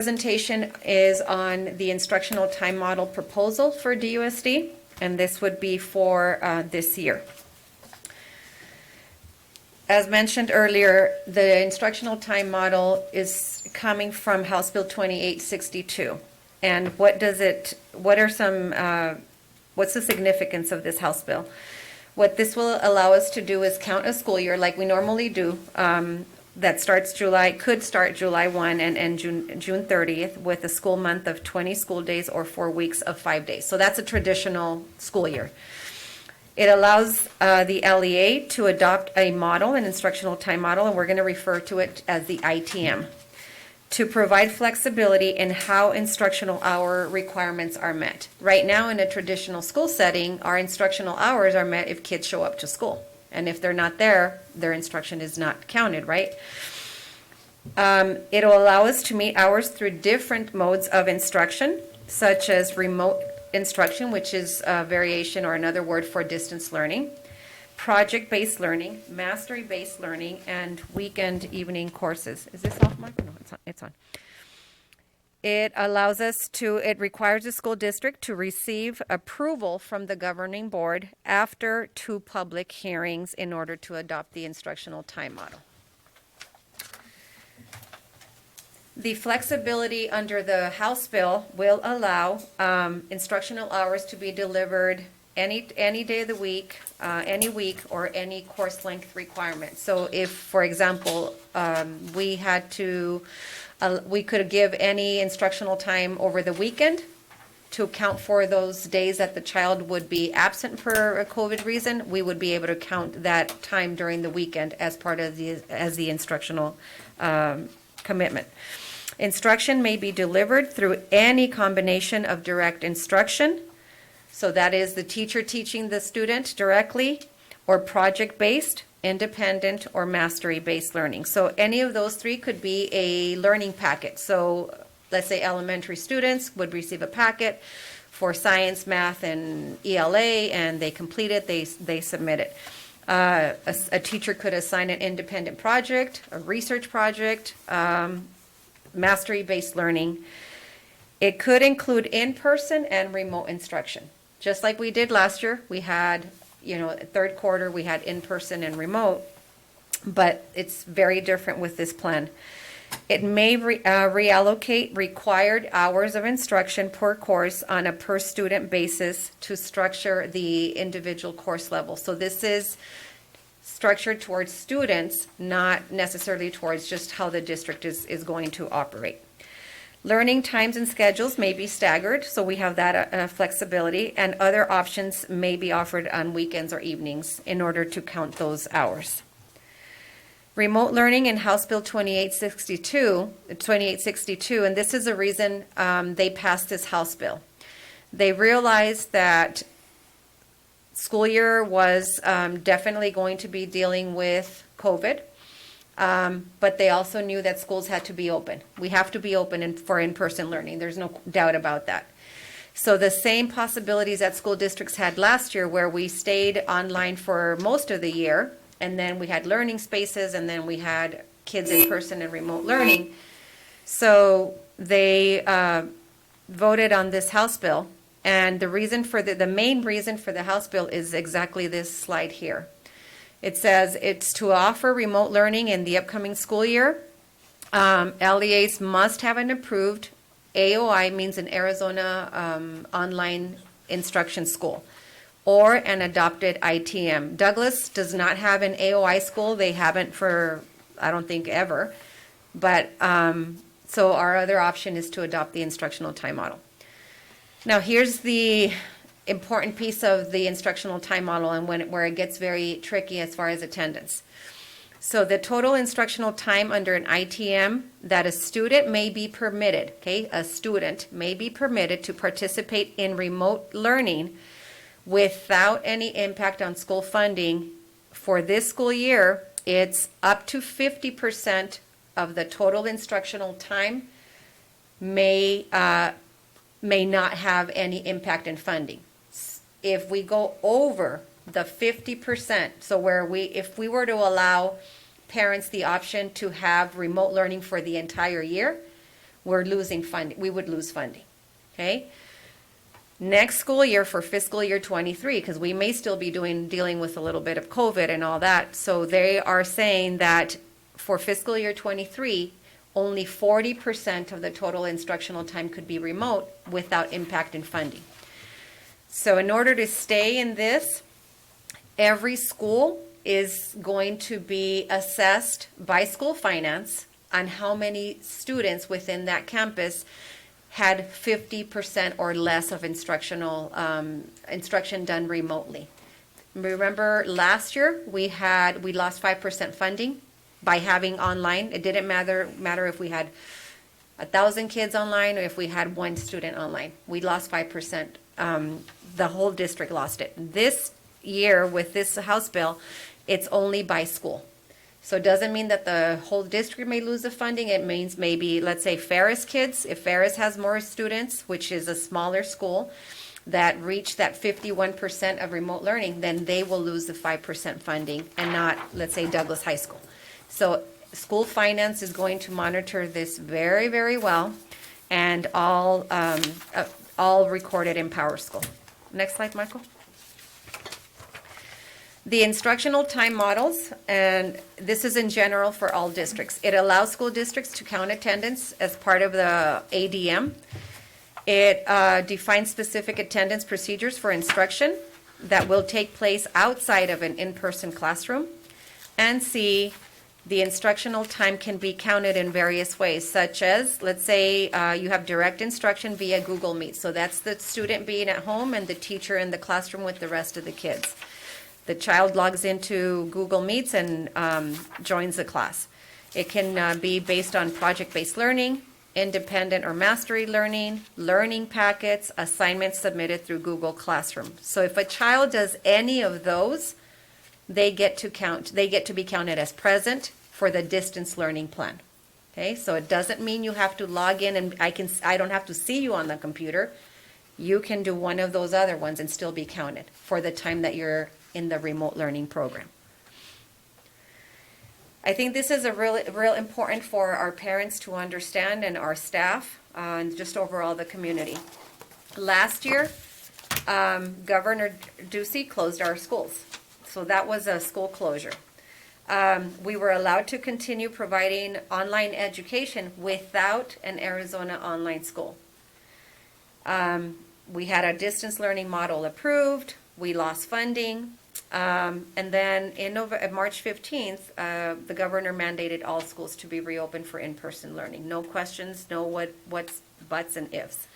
Presentation is on the instructional time model proposal for DUSD, and this would be for this year. As mentioned earlier, the instructional time model is coming from House Bill 2862. And what's the significance of this House bill? What this will allow us to do is count a school year like we normally do, that could start July 1 and end June 30th with a school month of 20 school days or 4 weeks of 5 days. So that's a traditional school year. It allows the LEA to adopt a model, an instructional time model, and we're going to refer to it as the ITM, to provide flexibility in how instructional hour requirements are met. Right now in a traditional school setting, our instructional hours are met if kids show up to school. And if they're not there, their instruction is not counted, right? It'll allow us to meet hours through different modes of instruction, such as remote instruction, which is a variation or another word for distance learning, project-based learning, mastery-based learning, and weekend evening courses. Is this off, Mark? No, it's on. It requires the school district to receive approval from the governing board after 2 public hearings in order to adopt the instructional time model. The flexibility under the House bill will allow instructional hours to be delivered any day of the week, any week, or any course length requirement. So if, for example, we could give any instructional time over the weekend to account for those days that the child would be absent for a COVID reason, we would be able to count that time during the weekend as part of the instructional commitment. Instruction may be delivered through any combination of direct instruction, so that is the teacher teaching the student directly, or project-based, independent, or mastery-based learning. So any of those 3 could be a learning packet. So let's say elementary students would receive a packet for science, math, and ELA, and they complete it, they submit it. A teacher could assign an independent project, a research project, mastery-based learning. It could include in-person and remote instruction. Just like we did last year, we had, third quarter, we had in-person and remote, but it's very different with this plan. It may reallocate required hours of instruction per course on a per student basis to structure the individual course level. So this is structured towards students, not necessarily towards just how the district is going to operate. Learning times and schedules may be staggered, so we have that flexibility, and other options may be offered on weekends or evenings in order to count those hours. Remote learning in House Bill 2862, and this is the reason they passed this House bill. They realized that school year was definitely going to be dealing with COVID. But they also knew that schools had to be open. We have to be open for in-person learning. There's no doubt about that. So the same possibilities that school districts had last year, where we stayed online for most of the year, and then we had learning spaces, and then we had kids in person and remote learning. So they voted on this House bill, and the main reason for the House bill is exactly this slide here. It says it's to offer remote learning in the upcoming school year. LEAs must have an approved AOI, means an Arizona online instruction school, or an adopted ITM. Douglas does not have an AOI school. They haven't for, I don't think, ever. But so our other option is to adopt the instructional time model. Now here's the important piece of the instructional time model, and where it gets very tricky as far as attendance. So the total instructional time under an ITM that a student may be permitted, a student may be permitted to participate in remote learning without any impact on school funding for this school year, it's up to 50% of the total instructional time may not have any impact in funding. If we go over the 50%, so if we were to allow parents the option to have remote learning for the entire year, we're losing funding, we would lose funding, okay? Next school year for fiscal year 23, because we may still be dealing with a little bit of COVID and all that. So they are saying that for fiscal year 23, only 40% of the total instructional time could be remote without impact in funding. So in order to stay in this, every school is going to be assessed by school finance on how many students within that campus had 50% or less of instruction done remotely. Remember last year we lost 5% funding by having online. It didn't matter if we had 1,000 kids online or if we had one student online. We lost 5%. The whole district lost it. This year with this House bill, it's only by school. So it doesn't mean that the whole district may lose the funding. It means maybe, let's say Ferris kids, if Ferris has more students, which is a smaller school, that reach that 51% of remote learning, then they will lose the 5% funding and not, let's say, Douglas High School. So school finance is going to monitor this very, very well, and all recorded in PowerSchool. Next slide, Michael. The instructional time models, and this is in general for all districts. It allows school districts to count attendance as part of the ADM. It defines specific attendance procedures for instruction that will take place outside of an in-person classroom. And C, the instructional time can be counted in various ways, such as, let's say you have direct instruction via Google Meet. So that's the student being at home and the teacher in the classroom with the rest of the kids. The child logs into Google Meets and joins the class. It can be based on project-based learning, independent or mastery learning, learning packets, assignments submitted through Google Classroom. So if a child does any of those, they get to be counted as present for the distance learning plan. Okay, so it doesn't mean you have to log in and I don't have to see you on the computer. You can do one of those other ones and still be counted for the time that you're in the remote learning program. I think this is a real important for our parents to understand and our staff and just overall the community. Last year, Governor Ducey closed our schools. So that was a school closure. We were allowed to continue providing online education without an Arizona online school. We had a distance learning model approved. We lost funding. And then in March 15th, the governor mandated all schools to be reopened for in-person learning. No questions, no what's, buts, and ifs.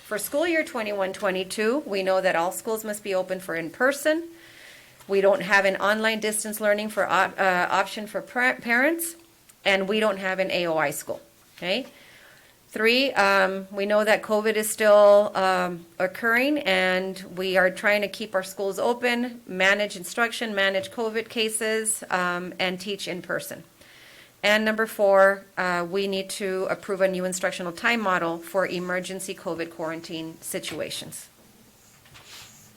For school year 21-22, we know that all schools must be open for in-person. We don't have an online distance learning for option for parents, and we don't have an AOI school, okay? 3, we know that COVID is still occurring, and we are trying to keep our schools open, manage instruction, manage COVID cases, and teach in person. And number 4, we need to approve a new instructional time model for emergency COVID quarantine situations.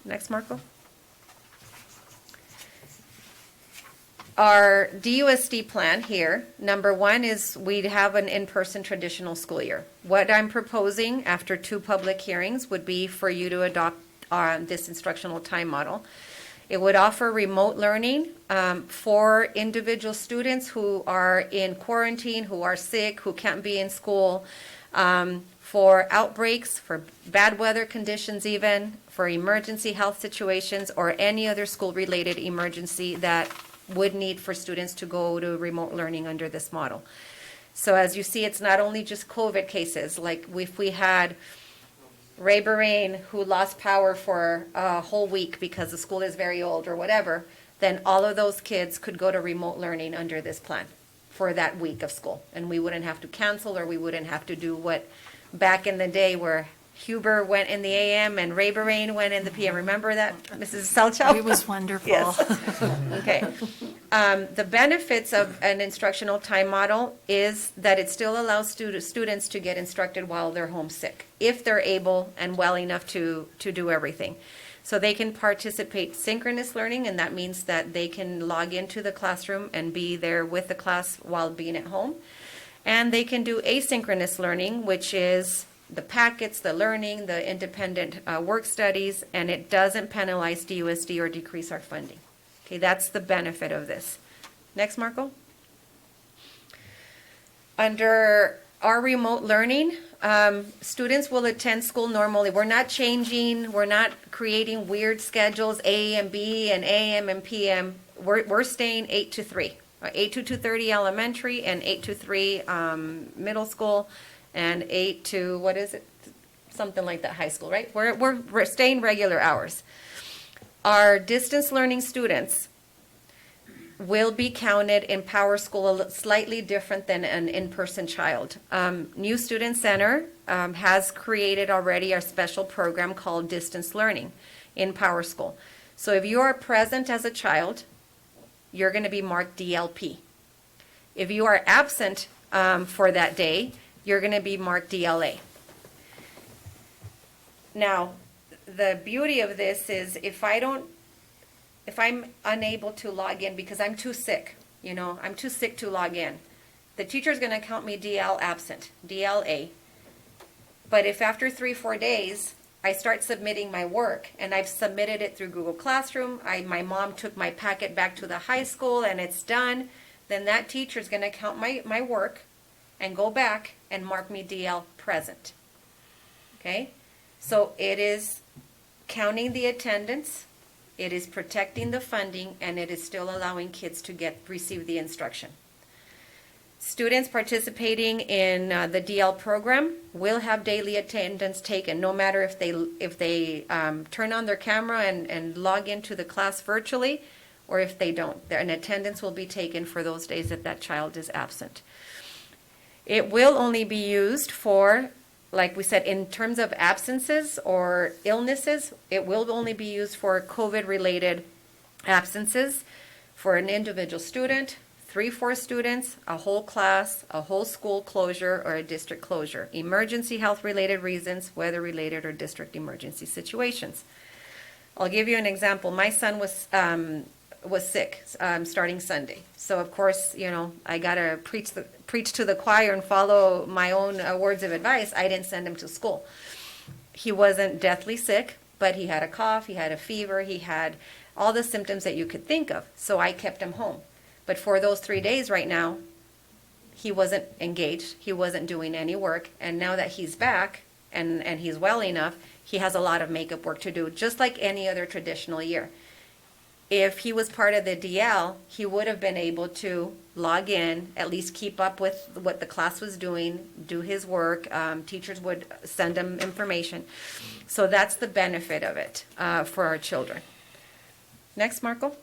Next, Marco. Our DUSD plan here, number 1 is we'd have an in-person traditional school year. What I'm proposing after 2 public hearings would be for you to adopt this instructional time model. It would offer remote learning for individual students who are in quarantine, who are sick, who can't be in school, for outbreaks, for bad weather conditions even, for emergency health situations, or any other school-related emergency that would need for students to go to remote learning under this model. So as you see, it's not only just COVID cases, like if we had Ray Bahrain who lost power for a whole week because the school is very old or whatever, then all of those kids could go to remote learning under this plan for that week of school. And we wouldn't have to cancel, or we wouldn't have to do what back in the day where Huber went in the AM and Ray Bahrain went in the PM. Remember that, Mrs. Selchow? It was wonderful. Yes. Okay. The benefits of an instructional time model is that it still allows students to get instructed while they're homesick, if they're able and well enough to do everything. So they can participate synchronous learning, and that means that they can log into the classroom and be there with the class while being at home. And they can do asynchronous learning, which is the packets, the learning, the independent work studies, and it doesn't penalize DUSD or decrease our funding. Okay, that's the benefit of this. Next, Marco. Under our remote learning, students will attend school normally. We're not changing, we're not creating weird schedules, A and B and AM and PM. We're staying 8 to 3. 8 to 2:30 elementary and 8 to 3 middle school and 8 to, what is it? Something like that, high school, right? We're staying regular hours. Our distance learning students will be counted in Power School slightly different than an in-person child. New Student Center has created already our special program called Distance Learning in Power School. So if you are present as a child, you're going to be marked DLP. If you are absent for that day, you're going to be marked DLA. Now, the beauty of this is if I'm unable to log in because I'm too sick, I'm too sick to log in, the teacher's going to count me DL absent, DLA. But if after 3-4 days, I start submitting my work and I've submitted it through Google Classroom, my mom took my packet back to the high school and it's done, then that teacher's going to count my work and go back and mark me DL present. Okay? So it is counting the attendance, it is protecting the funding, and it is still allowing kids to receive the instruction. Students participating in the DL program will have daily attendance taken, no matter if they turn on their camera and log into the class virtually, or if they don't. An attendance will be taken for those days that child is absent. It will only be used for, like we said, in terms of absences or illnesses, it will only be used for COVID-related absences for an individual student, 3-4 students, a whole class, a whole school closure, or a district closure. Emergency health-related reasons, weather-related, or district emergency situations. I'll give you an example. My son was sick starting Sunday. So, of course, I got to preach to the choir and follow my own words of advice. I didn't send him to school. He wasn't deathly sick, but he had a cough, he had a fever, he had all the symptoms that you could think of. So I kept him home. But for those 3 days right now, he wasn't engaged, he wasn't doing any work, and now that he's back and he's well enough, he has a lot of makeup work to do, just like any other traditional year. If he was part of the DL, he would have been able to log in, at least keep up with what the class was doing, do his work. Teachers would send him information. So that's the benefit of it for our children. Next, Marco.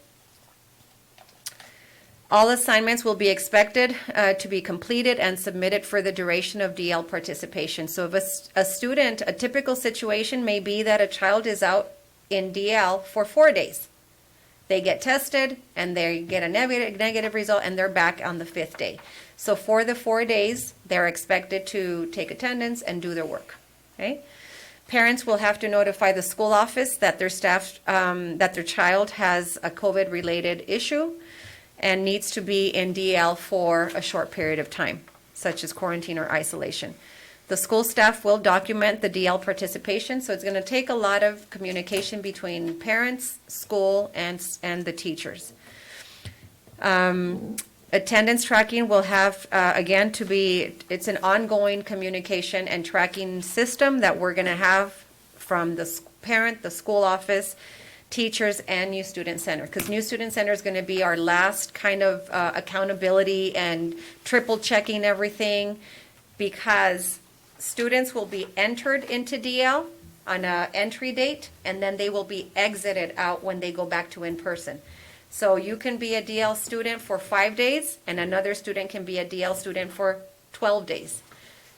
All assignments will be expected to be completed and submitted for the duration of DL participation. So if a typical situation may be that a child is out in DL for 4 days. They get tested and they get a negative result and they're back on the 5th day. So for the 4 days, they're expected to take attendance and do their work. Okay? Parents will have to notify the school office that their child has a COVID-related issue and needs to be in DL for a short period of time, such as quarantine or isolation. The school staff will document the DL participation, so it's going to take a lot of communication between parents, school, and the teachers. Attendance tracking will have, again, it's an ongoing communication and tracking system that we're going to have from the parent, the school office, teachers, and New Student Center, because New Student Center is going to be our last kind of accountability and triple checking everything, because students will be entered into DL on an entry date, and then they will be exited out when they go back to in-person. So you can be a DL student for 5 days, and another student can be a DL student for 12 days.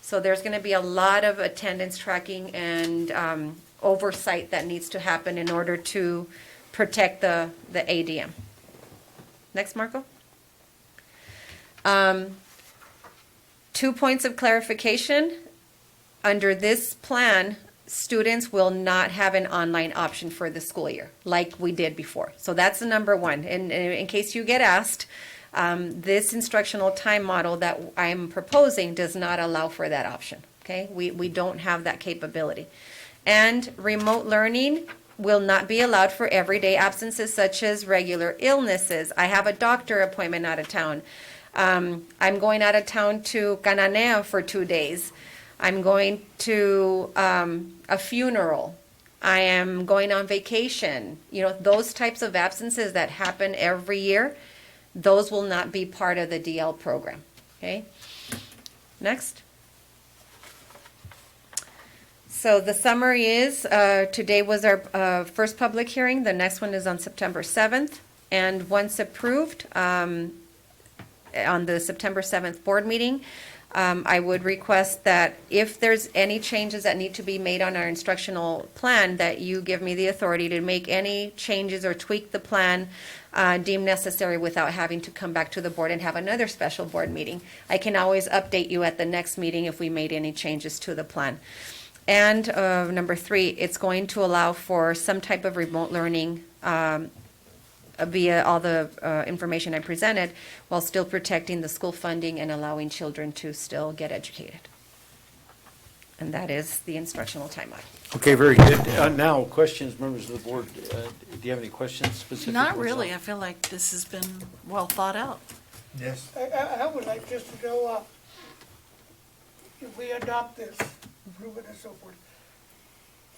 So there's going to be a lot of attendance tracking and oversight that needs to happen in order to protect the ADM. Next, Marco. 2 points of clarification. Under this plan, students will not have an online option for the school year like we did before. So that's the number one. In case you get asked, This instructional time model that I'm proposing does not allow for that option, okay? We don't have that capability. And remote learning will not be allowed for everyday absences such as regular illnesses. I have a doctor appointment out of town. I'm going out of town to Cananea for 2 days. I'm going to a funeral. I am going on vacation. You know, those types of absences that happen every year, those will not be part of the DL program, okay? Next. So the summary is, today was our first public hearing. The next one is on September 7th. And once approved, on the September 7th board meeting, I would request that if there's any changes that need to be made on our instructional plan, that you give me the authority to make any changes or tweak the plan deemed necessary without having to come back to the board and have another special board meeting. I can always update you at the next meeting if we made any changes to the plan. And number 3, it's going to allow for some type of remote learning via all the information I presented, while still protecting the school funding and allowing children to still get educated. And that is the instructional timeline. Okay, very good. Now, questions, members of the board. Do you have any questions specific? Not really. I feel like this has been well thought out. Yes. I would like just to know, if we adopt this, approve it and so forth,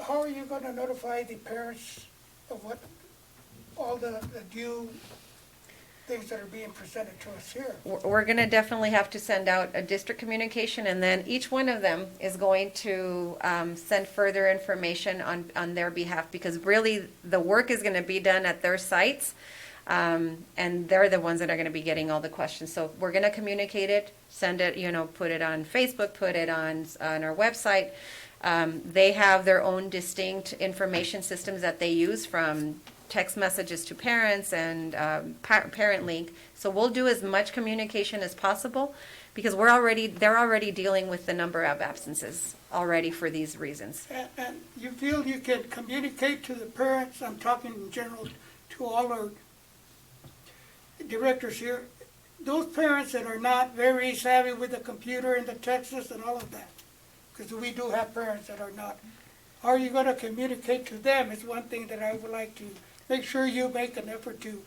how are you gonna notify the parents of what, all the due things that are being presented to us here? We're going to definitely have to send out a district communication, and then each one of them is going to send further information on their behalf, because really the work is going to be done at their sites, and they're the ones that are going to be getting all the questions. So we're going to communicate it, send it, put it on Facebook, put it on our website. They have their own distinct information systems that they use, from text messages to parents and parent link. So we'll do as much communication as possible, because they're already dealing with the number of absences already for these reasons. And you feel you can communicate to the parents, I'm talking in general to all our directors here, those parents that are not very savvy with the computer and the Texas and all of that, because we do have parents that are not. Are you going to communicate to them is one thing that I would like to make sure you make an effort to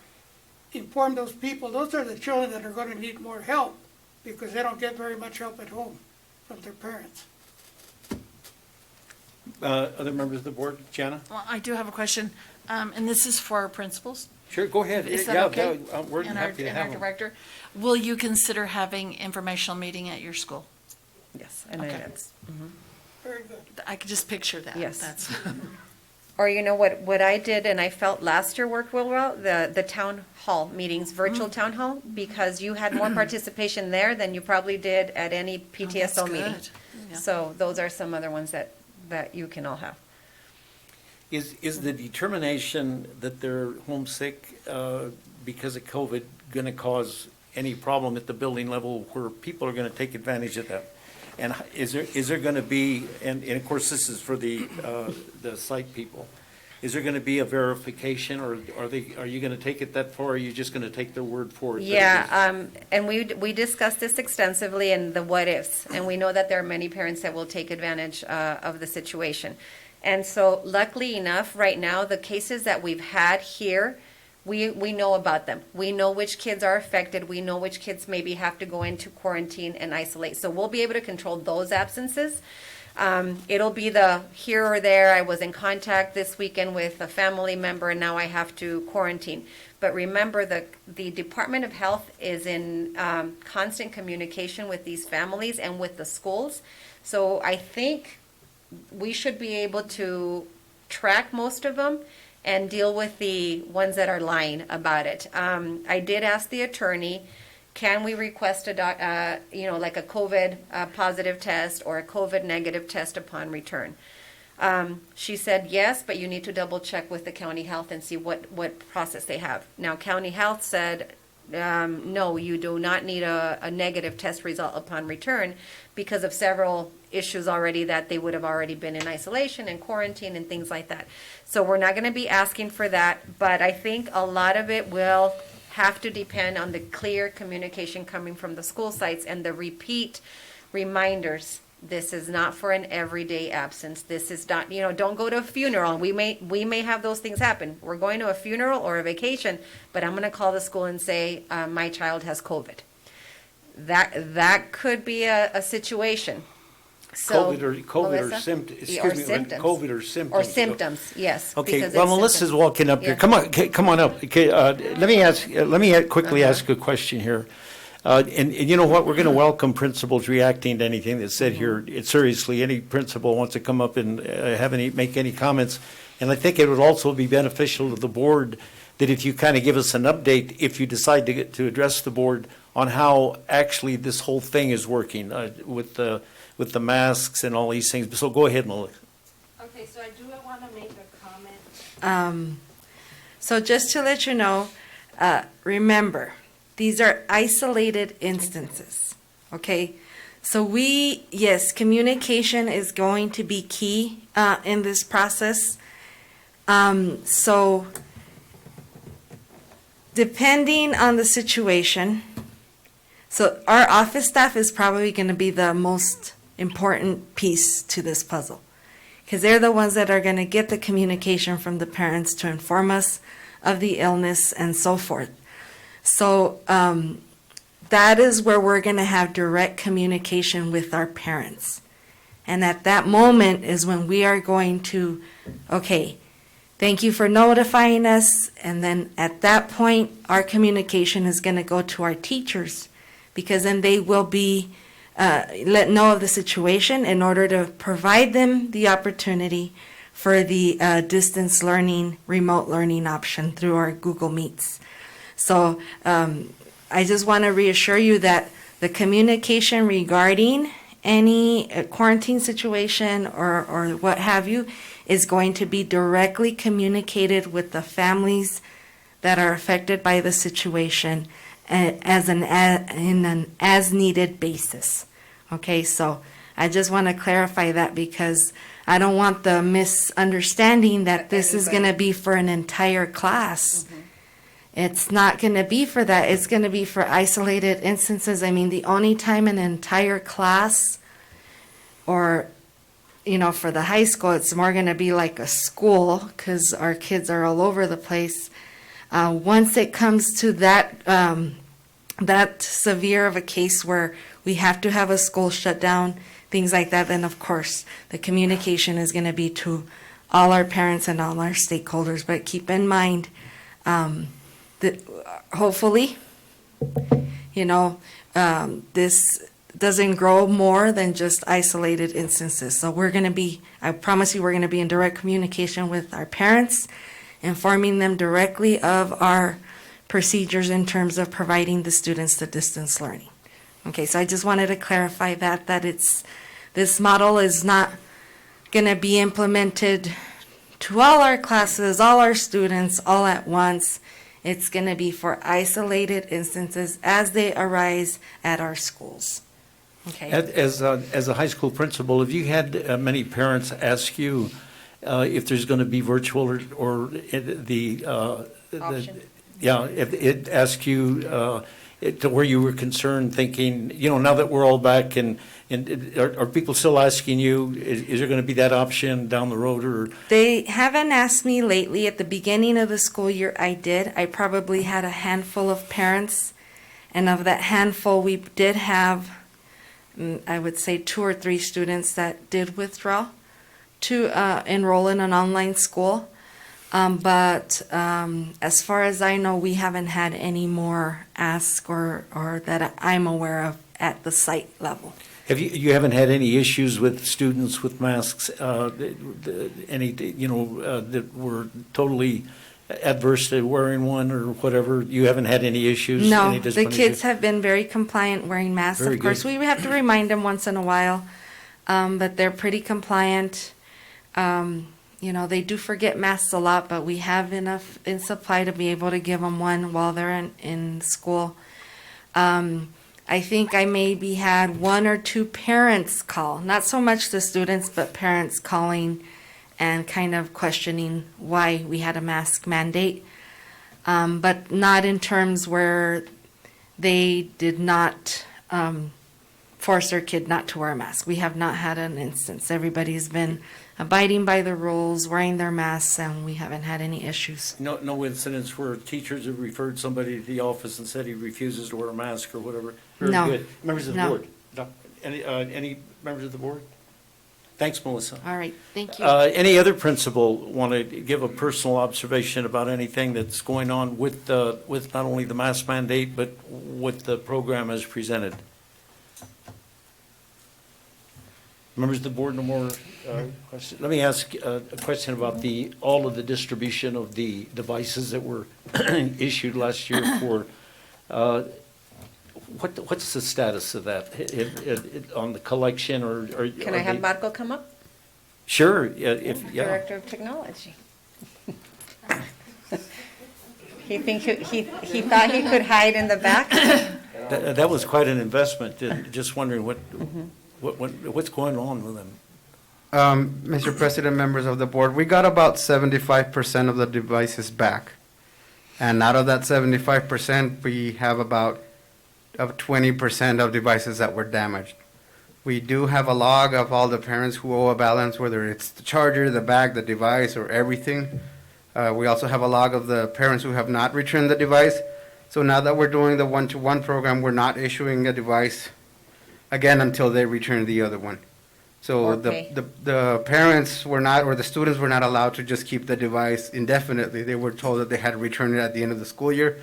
inform those people. Those are the children that are going to need more help, because they don't get very much help at home from their parents. Other members of the board? Jana? Well, I do have a question, and this is for our principals. Sure, go ahead. Is that Yeah, okay? we're And happy to have our them. director. Will you consider having informational meeting at your school? Yes, and Okay. it's, Very good. I could just picture that. Yes. That's or what I did, and I felt last year worked well, the town hall meetings, virtual town hall, because you had more participation there than you probably did at any PTSO meeting. good. Yeah. So those are some other ones that you can all have. Is the determination that they're homesick because of COVID going to cause any problem at the building level where people are going to take advantage of that? And is there going to be, and of course this is for the site people, is there going to be a verification, or are you going to take it that far, or are you just going to take their word for it? Yeah, and we discussed this extensively in the what ifs, and we know that there are many parents that will take advantage of the situation. And so luckily enough, right now, the cases that we've had here, we know about them. We know which kids are affected. We know which kids maybe have to go into quarantine and isolate. So we'll be able to control those absences. It'll be the here or there. I was in contact this weekend with a family member, and now I have to quarantine. But remember, the Department of Health is in constant communication with these families and with the schools. So I think we should be able to track most of them and deal with the ones that are lying about it. I did ask the attorney, can we request like a COVID positive test or a COVID negative test upon return? She said yes, but you need to double check with the county health and see what process they have. Now, county health said, no, you do not need a negative test result upon return, because of several issues already, that they would have already been in isolation and quarantine and things like that. So we're not going to be asking for that, but I think a lot of it will have to depend on the clear communication coming from the school sites and the repeat reminders. This is not for an everyday absence. This is not, don't go to a funeral. We may have those things happen. We're going to a funeral or a vacation, but I'm going to call the school and say, my child has COVID. That could be a situation. So, COVID or Melissa? symptoms, Yeah, or excuse me, symptoms. COVID or symptoms. Or symptoms, yes. Okay, because well, it's Melissa's symptoms. walking up here. Yeah. Come on up. Okay, let me quickly ask a question here. And you know what, we're going to welcome principals reacting to anything that's said here. Seriously, any principal wants to come up and make any comments. And I think it would also be beneficial to the board that if you kind of give us an update, if you decide to address the board on how actually this whole thing is working with the masks and all these things. So go ahead, Melissa. Okay, so I do want to make a comment. So just to let you know, remember, these are isolated instances, okay? So yes, communication is going to be key in this process. So depending on the situation, so our office staff is probably going to be the most important piece to this puzzle, because they're the ones that are going to get the communication from the parents to inform us of the illness and so forth. So that is where we're going to have direct communication with our parents. And at that moment is when we are going to, okay, thank you for notifying us. And then at that point, our communication is going to go to our teachers, because then they will be let know of the situation in order to provide them the opportunity for the distance learning, remote learning option through our Google Meets. So I just want to reassure you that the communication regarding any quarantine situation or what have you is going to be directly communicated with the families that are affected by the situation in an as needed basis. Okay, so I just want to clarify that, because I don't want the misunderstanding that this is going to be for an entire class. It's not going to be for that. It's going to be for isolated instances. I mean, the only time an entire class, or, for the high school, it's more going to be like a school, because our kids are all over the place. Once it comes to that severe of a case where we have to have a school shut down, things like that, then of course the communication is going to be to all our parents and all our stakeholders. But keep in mind that hopefully, this doesn't grow more than just isolated instances. So I promise you, we're going to be in direct communication with our parents, informing them directly of our procedures in terms of providing the students the distance learning. Okay, so I just wanted to clarify that this model is not going to be implemented to all our classes, all our students, all at once. It's going to be for isolated instances as they arise at our schools. Okay. As a high school principal, have you had many parents ask you if there's going to be virtual or the Option. yeah, if it asked you to where you were concerned, thinking, now that we're all back, and are people still asking you, is there going to be that option down the road? Or They haven't asked me lately. At the beginning of the school year, I did. I probably had a handful of parents, and of that handful, we did have, I would say, 2 or 3 students that did withdraw to enroll in an online school. But as far as I know, we haven't had any more asks or that I'm aware of at the site level. you haven't had any issues with students with masks, that were totally adverse to wearing one or whatever? You haven't had any issues? No, any the disciplinary kids issues? have been very compliant wearing masks. Very Of course, good. we have to remind them once in a while, but they're pretty compliant. They do forget masks a lot, but we have enough in supply to be able to give them one while they're in school. I think I maybe had 1 or 2 parents call, not so much the students, but parents calling and kind of questioning why we had a mask mandate. but not in terms where they did not force their kid not to wear a mask. We have not had an instance. Everybody's been abiding by the rules, wearing their masks, and we haven't had any issues. No incidents where teachers have referred somebody to the office and said he refuses to wear a mask or whatever? Very No. good. Members of the No. board? Any members of the board? Thanks, Melissa. All right, thank you. Any other principal want to give a personal observation about anything that's going on with not only the mask mandate, but with the program as presented? Members of the board, no more questions? Let me ask a question about all of the distribution of the devices that were issued last year for, what's the status of that on the collection or? Can I have Marco come up? Sure, yeah. Director of Technology. He thought he could hide in the back? That was quite an investment, and just wondering what's going on with them? Mr. President, members of the board, we got about 75% of the devices back. And out of that 75%, we have about 20% of devices that were damaged. We do have a log of all the parents who owe a balance, whether it's the charger, the bag, the device, or everything. We also have a log of the parents who have not returned the device. So now that we're doing the one-to-one program, we're not issuing a device again until they return the other one. So Okay. the parents were not, or the students were not allowed to just keep the device indefinitely. They were told that they had to return it at the end of the school year.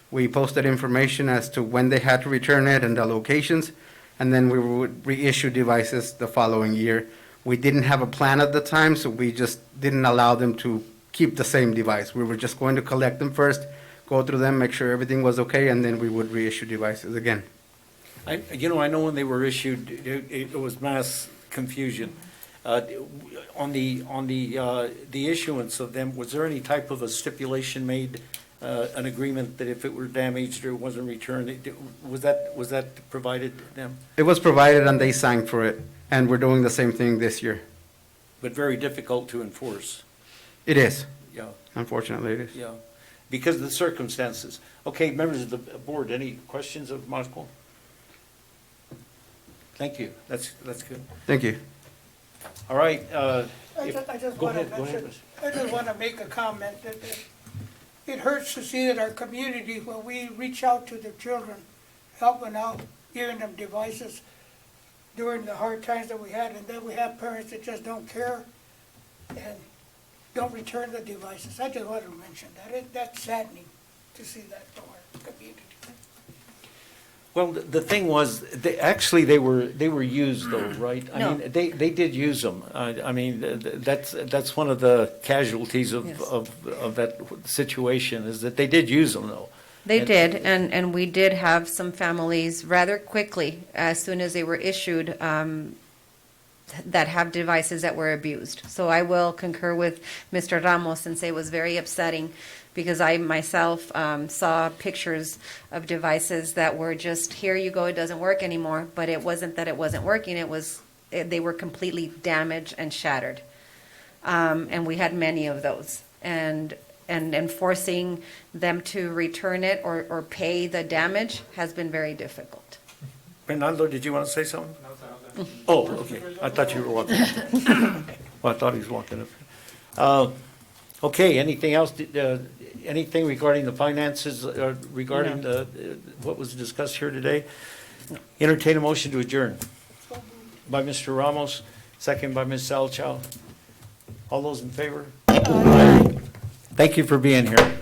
We posted information as to when they had to return it and the locations, and then we would reissue devices the following year. We didn't have a plan at the time, so we just didn't allow them to keep the same device. We were just going to collect them first, go through them, make sure everything was okay, and then we would reissue devices again. I know when they were issued, it was mass confusion. On the issuance of them, was there any type of a stipulation made, an agreement that if it were damaged or wasn't returned, was that provided to them? It was provided and they signed for it, and we're doing the same thing this year. But very difficult to enforce, It is, yeah, unfortunately it is. yeah, because of the circumstances. Okay, members of the board, any questions of Marco? Thank you, that's good. Thank you. All right, I just go want to ahead, go ahead. mention, I just want to make a comment that it hurts to see that our community, when we reach out to the children, helping out, giving them devices during the hard times that we had, and then we have parents that just don't care and don't return the devices. I just wanted to mention that. That's saddening to see that from our community. Well, the thing was, they were used though, right? No. I mean, they did use them. I mean, that's one of the casualties Yes. of that situation, is that they did use them though. They And- did, and we did have some families rather quickly, as soon as they were issued, that have devices that were abused. So I will concur with Mr. Ramos and say it was very upsetting, because I myself saw pictures of devices that were just, here you go, it doesn't work anymore. But it wasn't that it wasn't working, they were completely damaged and shattered. And we had many of those. And forcing them to return it or pay the damage has been very difficult. Bernardo, did you want to say something? Oh, okay. I thought you were walking up. Well, I thought he was walking up. Okay, anything else? Anything regarding the finances, regarding what was discussed here today? Entertain a motion to adjourn. By Mr. Ramos, second by Ms. Salchow. All those in favor? Thank you for being here.